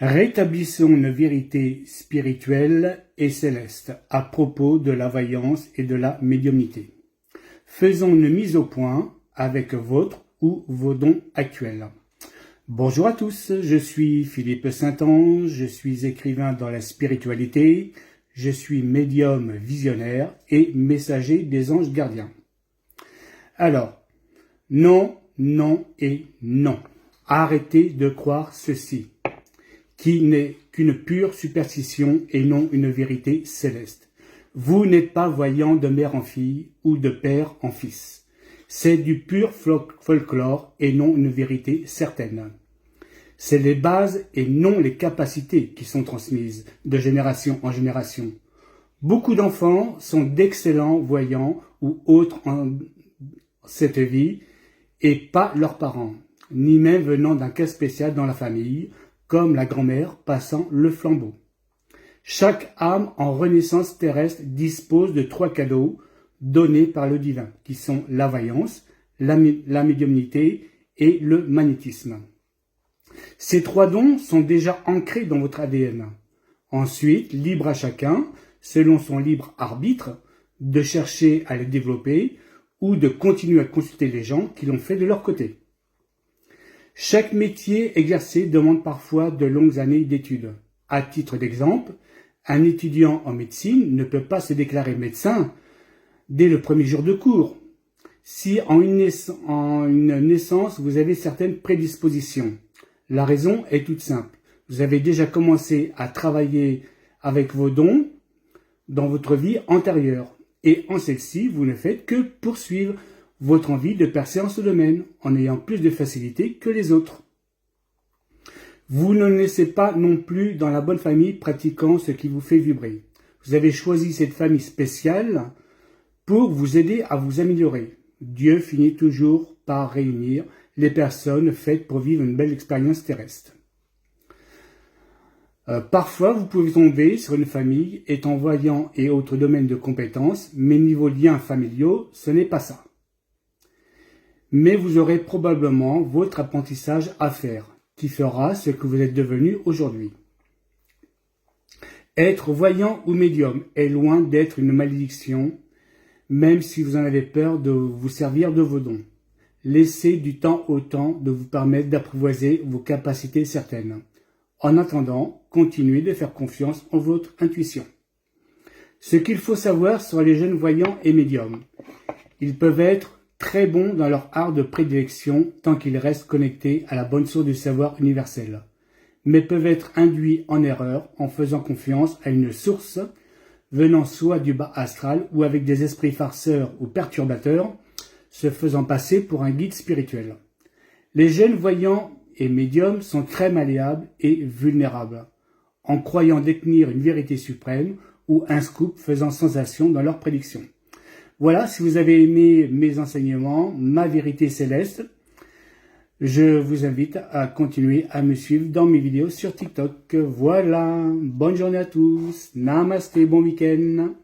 Rétablissons une vérité spirituelle et céleste à propos de la voyance et de la médiumnité. Faisons une mise au point avec votre ou vos dons actuels. Bonjour à tous, je suis Philippe Saint-Ange, je suis écrivain dans la spiritualité, je suis médium visionnaire et messager des anges gardiens. Alors, non, non et non. Arrêtez de croire ceci, qui n'est qu'une pure superstition et non une vérité céleste. Vous n'êtes pas voyant de mère en fille ou de père en fils. C'est du pur folklore et non une vérité certaine. C'est les bases et non les capacités qui sont transmises de génération en génération. Beaucoup d'enfants sont d'excellents voyants ou autres en cette vie et pas leurs parents, ni même venant d'un cas spécial dans la famille, comme la grand-mère passant le flambeau. Chaque âme en renaissance terrestre dispose de 3 cadeaux donnés par le divin, qui sont la voyance, la médiumnité et le magnétisme. Ces 3 dons sont déjà ancrés dans votre ADN. Ensuite, libre à chacun, selon son libre arbitre, de chercher à les développer ou de continuer à consulter les gens qui l'ont fait de leur côté. Chaque métier exercé demande parfois de longues années d'études. À titre d'exemple, un étudiant en médecine ne peut pas se déclarer médecin dès le premier jour de cours. Si en une naissance, vous avez certaines prédispositions, la raison est toute simple. Vous avez déjà commencé à travailler avec vos dons dans votre vie antérieure. Et en celle-ci, vous ne faites que poursuivre votre envie de percer en ce domaine, en ayant plus de facilité que les autres. Vous ne naissez pas non plus dans la bonne famille pratiquant ce qui vous fait vibrer. Vous avez choisi cette famille spéciale pour vous aider à vous améliorer. Dieu finit toujours par réunir les personnes faites pour vivre une belle expérience terrestre. Parfois, vous pouvez tomber sur une famille étant voyant et autres domaines de compétences, mais niveau liens familiaux, ce n'est pas ça. Mais vous aurez probablement votre apprentissage à faire, qui fera ce que vous êtes devenu aujourd'hui. Être voyant ou médium est loin d'être une malédiction, même si vous en avez peur de vous servir de vos dons. Laissez du temps au temps de vous permettre d'apprivoiser vos capacités certaines. En attendant, continuez de faire confiance en votre intuition. Ce qu'il faut savoir sur les jeunes voyants et médiums, ils peuvent être très bons dans leur art de prédilection tant qu'ils restent connectés à la bonne source du savoir universel, mais peuvent être induits en erreur en faisant confiance à une source venant soit du bas astral ou avec des esprits farceurs ou perturbateurs, se faisant passer pour un guide spirituel. Les jeunes voyants et médiums sont très malléables et vulnérables, en croyant détenir une vérité suprême ou un scoop faisant sensation dans leurs prédictions. Voilà, si vous avez aimé mes enseignements, ma vérité céleste, je vous invite à continuer à me suivre dans mes vidéos sur TikTok. Voilà, bonne journée à tous, namasté, bon week-end.